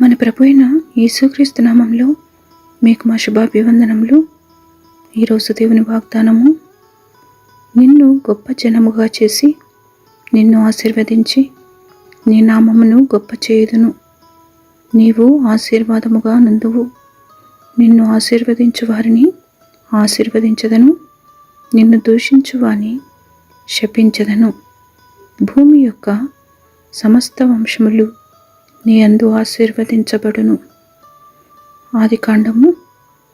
మన ప్రభు అయిన యేసుక్రీస్తు నామంలో మీకు మా శుభాభివందనములు. ఈరోజు దేవుని వాగ్దానము, నిన్ను గొప్ప జనముగా చేసి నిన్ను ఆశీర్వదించి నీ నామమును గొప్ప చేయుదును. నీవు ఆశీర్వాదముగా నుందువు. నిన్ను ఆశీర్వదించు వారిని ఆశీర్వదించదను, నిన్ను దూషించు వారిని శపించదను. భూమి యొక్క సమస్త వంశములు నీ యందు ఆశీర్వదించబడును. ఆదికాండము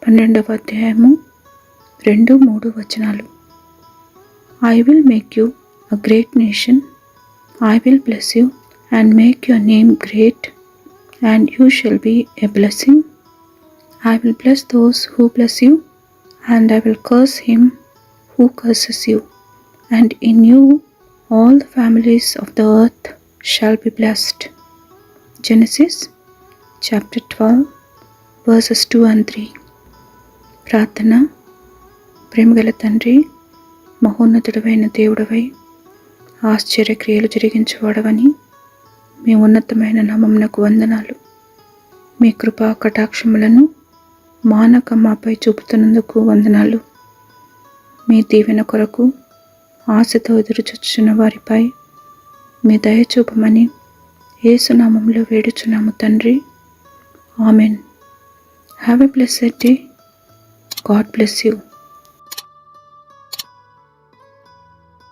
12వ అధ్యాయము 2-3 వచనాలు. I will make you a great nation. I will bless you and make your name great, and you shall be a blessing. I will bless those who bless you, and I will curse him who curses you. And in you all the families of the earth shall be blessed. Genesis chapter 12 verses 2 and 3. ప్రార్థన. ప్రేమగల తండ్రి, మహోన్నతుడవైన దేవుడవై ఆశ్చర్యక్రియలు జరిగించేవాడవని మీ ఉన్నతమైన నామమునకు వందనాలు. మీ కృపా కటాక్షములను మానక మాపై చూపుతున్నందుకు వందనాలు. మీ దీవెన కొరకు ఆశతో ఎదురుచూచున్న వారిపై మీ దయ చూపమని యేసు నామములో వేడుచున్నాము తండ్రి. Amen. Have a blessed day. God bless you.